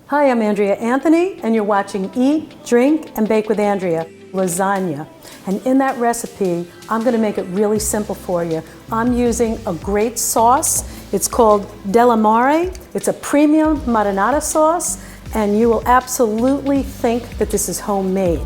Hi, I'm Andrea Anthony, and you're watching Eat, Drink, and Bake with Andrea, lasagna. And in that recipe, I'm gonna make it really simple for you. I'm using a great sauce. It's called Dell Amore. It's a premium marinara sauce, and you will absolutely think that this is homemade.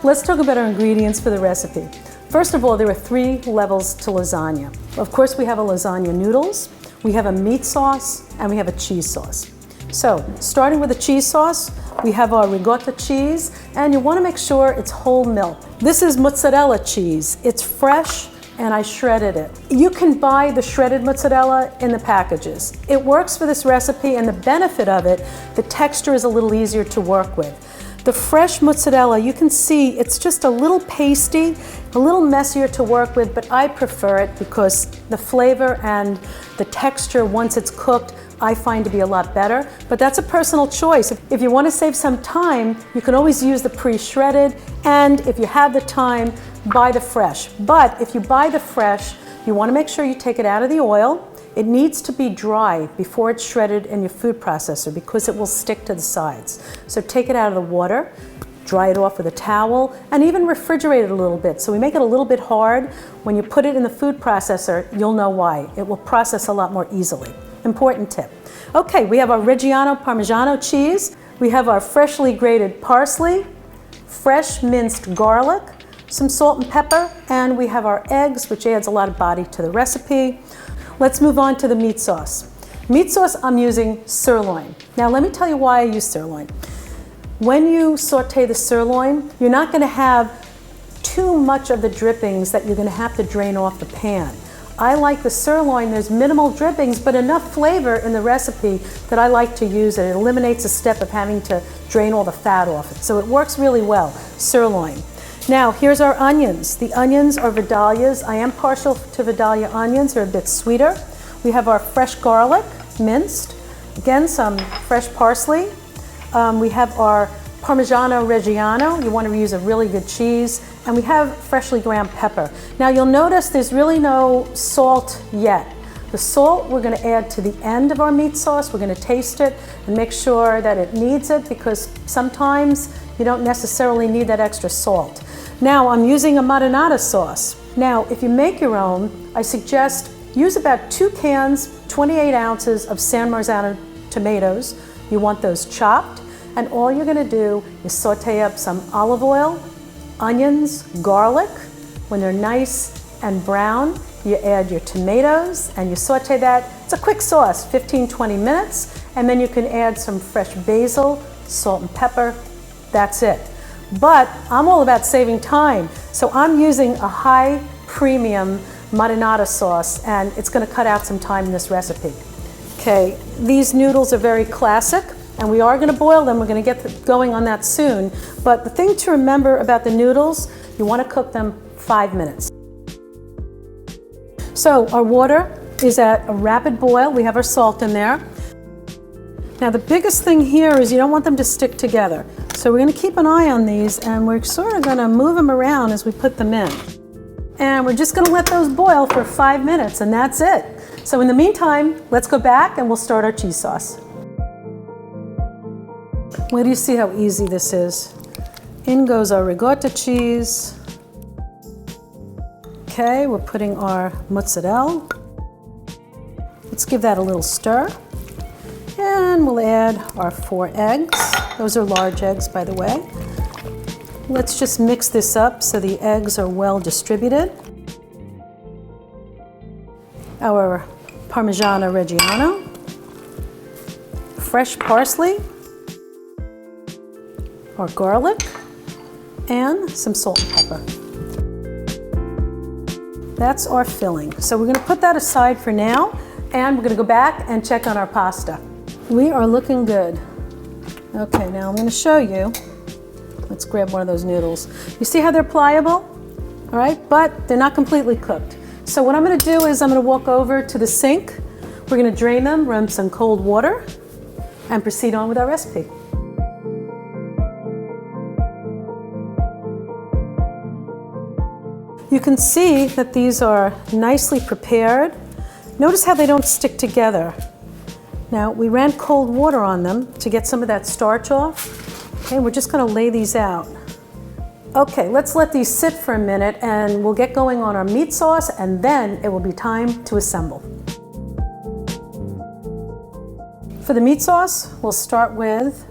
Let's talk about our ingredients for the recipe. First of all, there are 3 levels to lasagna. Of course, we have a lasagna noodles, we have a meat sauce, and we have a cheese sauce. So, starting with the cheese sauce, we have our ricotta cheese, and you want to make sure it's whole milk. This is mozzarella cheese. It's fresh, and I shredded it. You can buy the shredded mozzarella in the packages. It works for this recipe, and the benefit of it, the texture is a little easier to work with. The fresh mozzarella, you can see it's just a little pasty, a little messier to work with, but I prefer it because the flavor and the texture once it's cooked, I find to be a lot better, but that's a personal choice. If you want to save some time, you can always use the pre-shredded, and if you have the time, buy the fresh. But if you buy the fresh, you want to make sure you take it out of the oil. It needs to be dry before it's shredded in your food processor because it will stick to the sides. So take it out of the water, dry it off with a towel, and even refrigerate it a little bit. So we make it a little bit hard. When you put it in the food processor, you'll know why. It will process a lot more easily. Important tip. Okay, we have our Reggiano Parmigiano cheese. We have our freshly grated parsley, fresh minced garlic, some salt and pepper, and we have our eggs, which adds a lot of body to the recipe. Let's move on to the meat sauce. Meat sauce, I'm using sirloin. Now let me tell you why I use sirloin. When you saute the sirloin, you're not gonna have too much of the drippings that you're gonna have to drain off the pan. I like the sirloin, there's minimal drippings, but enough flavor in the recipe that I like to use it. It eliminates a step of having to drain all the fat off it. So it works really well, sirloin. Now, here's our onions. The onions are Vidalias. I am partial to Vidalia onions. They're a bit sweeter. We have our fresh garlic, minced. Again, some fresh parsley. We have our Parmesan Reggiano. You want to use a really good cheese. And we have freshly ground pepper. Now, you'll notice there's really no salt yet. The salt we're going to add to the end of our meat sauce. We're going to taste it and make sure that it needs it because sometimes you don't necessarily need that extra salt. Now I'm using a marinara sauce. Now if you make your own, I suggest use about 2 cans, 28 ounces of San Marzano tomatoes. You want those chopped, and all you're gonna do is saute up some olive oil, onions, garlic. When they're nice and brown, you add your tomatoes and you saute that. It's a quick sauce, 15-20 minutes, and then you can add some fresh basil, salt and pepper. That's it. But I'm all about saving time, so I'm using a high premium marinara sauce, and it's going to cut out some time in this recipe. Okay, these noodles are very classic, and we are going to boil them. We're going to get going on that soon. But the thing to remember about the noodles, you want to cook them 5 minutes. So our water is at a rapid boil. We have our salt in there. Now the biggest thing here is you don't want them to stick together. So we're going to keep an eye on these, and we're sort of going to move them around as we put them in. And we're just going to let those boil for 5 minutes, and that's it. So in the meantime, let's go back and we'll start our cheese sauce. Well, do you see how easy this is? In goes our ricotta cheese. Okay, we're putting our mozzarella. Let's give that a little stir. And we'll add our 4 eggs. Those are large eggs, by the way. Let's just mix this up so the eggs are well distributed. Our Parmesan Reggiano, fresh parsley, our garlic, and some salt and pepper. That's our filling. So we're going to put that aside for now, and we're going to go back and check on our pasta. We are looking good. Okay, now I'm going to show you. Let's grab one of those noodles. You see how they're pliable? All right, but they're not completely cooked. So what I'm going to do is I'm going to walk over to the sink. We're going to drain them, run some cold water, and proceed on with our recipe. You can see that these are nicely prepared. Notice how they don't stick together. Now, we ran cold water on them to get some of that starch off. Okay, we're just gonna lay these out. Okay, let's let these sit for a minute and we'll get going on our meat sauce, and then it will be time to assemble. For the meat sauce, we'll start with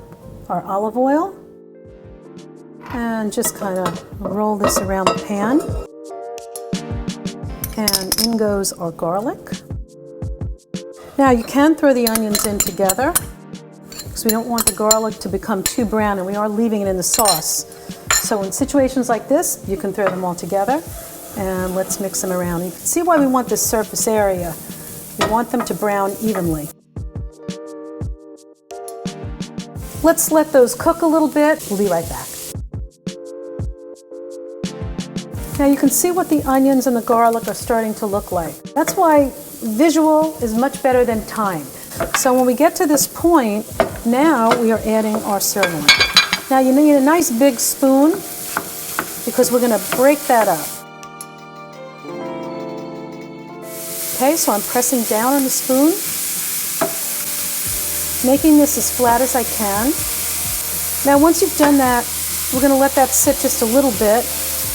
our olive oil and just kind of roll this around the pan. And in goes our garlic. Now you can throw the onions in together because we don't want the garlic to become too brown, and we are leaving it in the sauce. So in situations like this, you can throw them all together, and let's mix them around. You can see why we want this surface area. We want them to brown evenly. Let's let those cook a little bit. We'll be right back. Now you can see what the onions and the garlic are starting to look like. That's why visual is much better than time. So when we get to this point, now we are adding our sirloin. Now you need a nice big spoon because we're going to break that up. Okay, so I'm pressing down on the spoon, making this as flat as I can. Now once you've done that, we're going to let that sit just a little bit,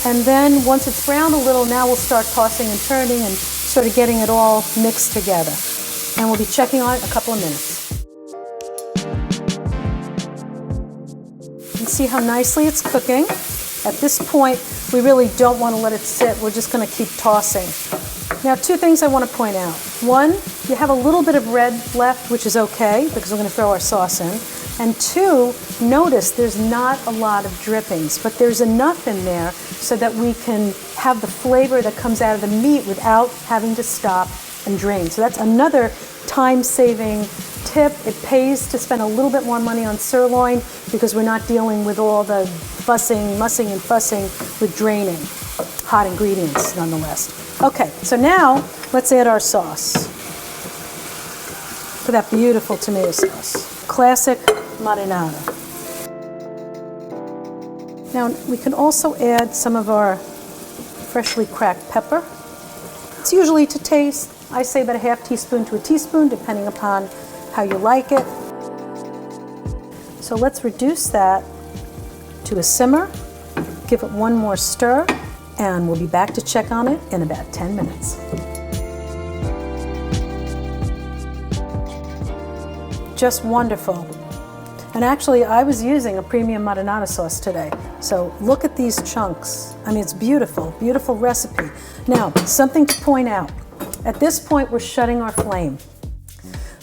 and then once it's browned a little, now we'll start tossing and turning and sort of getting it all mixed together. And we'll be checking on it in a couple of minutes. You can see how nicely it's cooking. At this point, we really don't want to let it sit. We're just going to keep tossing. Now, two things I want to point out. One, you have a little bit of red left, which is okay because we're going to throw our sauce in. And two, notice there's not a lot of drippings, but there's enough in there so that we can have the flavor that comes out of the meat without having to stop and drain. So that's another time-saving tip. It pays to spend a little bit more money on sirloin because we're not dealing with all the fussing, mussing, and fussing with draining. Hot ingredients, nonetheless. Okay, so now let's add our sauce for that beautiful tomato sauce. Classic marinara. Now we can also add some of our freshly cracked pepper. It's usually to taste. I say about a half teaspoon to a teaspoon, depending upon how you like it. So let's reduce that to a simmer, give it one more stir, and we'll be back to check on it in about 10 minutes. Just wonderful. And actually, I was using a premium marinara sauce today. So look at these chunks. I mean, it's beautiful, beautiful recipe. Now, something to point out. At this point, we're shutting our flame.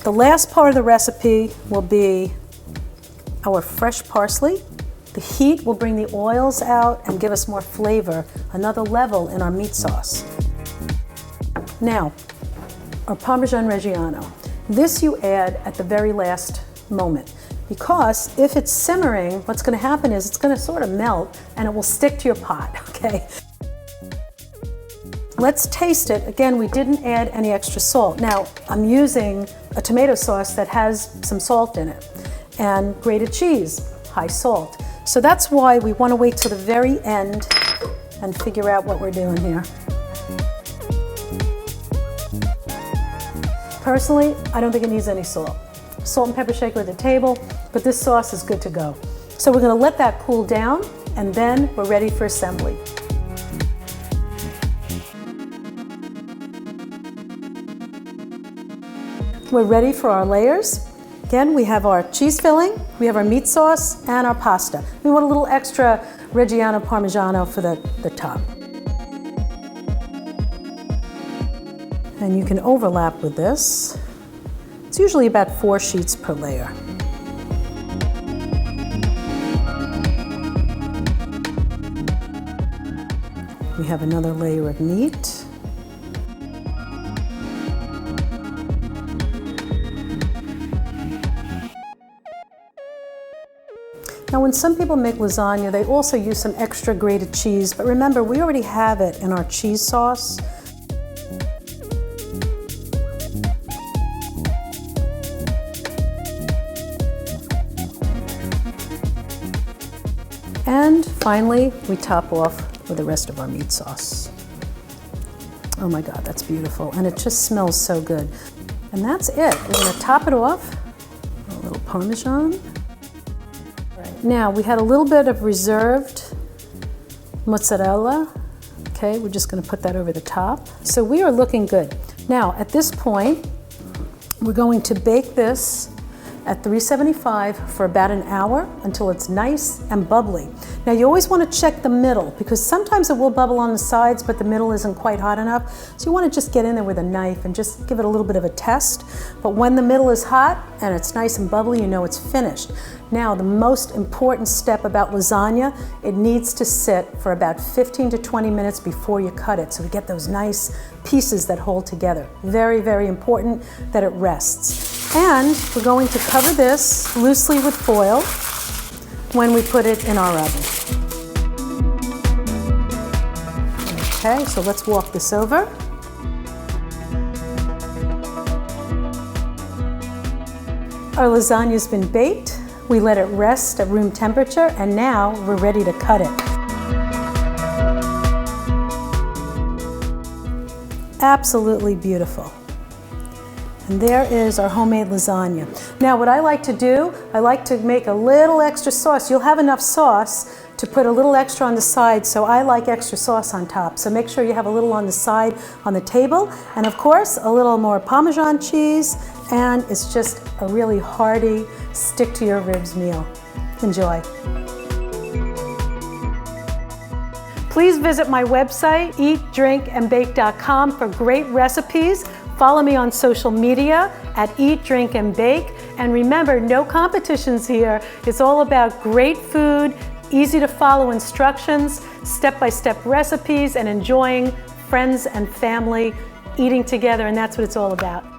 The last part of the recipe will be our fresh parsley. The heat will bring the oils out and give us more flavor, another level in our meat sauce. Now, our Parmesan Reggiano. This you add at the very last moment, because if it's simmering, what's going to happen is it's going to sort of melt and it will stick to your pot, okay? Let's taste it. Again, we didn't add any extra salt. Now, I'm using a tomato sauce that has some salt in it, and grated cheese, high salt. So that's why we want to wait till the very end and figure out what we're doing here. Personally, I don't think it needs any salt. Salt and pepper shaker at the table, but this sauce is good to go. So we're going to let that cool down, and then we're ready for assembly. We're ready for our layers. Again, we have our cheese filling, we have our meat sauce, and our pasta. We want a little extra Reggiano Parmigiano for the top. And you can overlap with this. It's usually about 4 sheets per layer. We have another layer of meat. Now, when some people make lasagna, they also use some extra grated cheese, but remember, we already have it in our cheese sauce. And finally, we top off with the rest of our meat sauce. Oh my God, that's beautiful. And it just smells so good. And that's it. We're gonna top it off. A little Parmesan. Right. Now, we had a little bit of reserved mozzarella. Okay, we're just gonna put that over the top. So we are looking good. Now, at this point, we're going to bake this at 375 for about an hour until it's nice and bubbly. Now you always want to check the middle because sometimes it will bubble on the sides but the middle isn't quite hot enough. So you want to just get in there with a knife and just give it a little bit of a test. But when the middle is hot and it's nice and bubbly, you know it's finished. Now the most important step about lasagna, it needs to sit for about 15 to 20 minutes before you cut it so we get those nice pieces that hold together. Very, very important that it rests. And we're going to cover this loosely with foil when we put it in our oven. Okay, so let's walk this over. Our lasagna's been baked. We let it rest at room temperature, and now we're ready to cut it. Absolutely beautiful. And there is our homemade lasagna. Now what I like to do, I like to make a little extra sauce. You'll have enough sauce to put a little extra on the side, so I like extra sauce on top. So make sure you have a little on the side on the table. And of course, a little more Parmesan cheese, and it's just a really hearty, stick to your ribs meal. Enjoy. Please visit my website, eatdrinkandbake.com, for great recipes. Follow me on social media at Eat, Drink, and Bake. And remember, no competitions here. It's all about great food, easy to follow instructions, step-by-step recipes, and enjoying friends and family eating together, and that's what it's all about.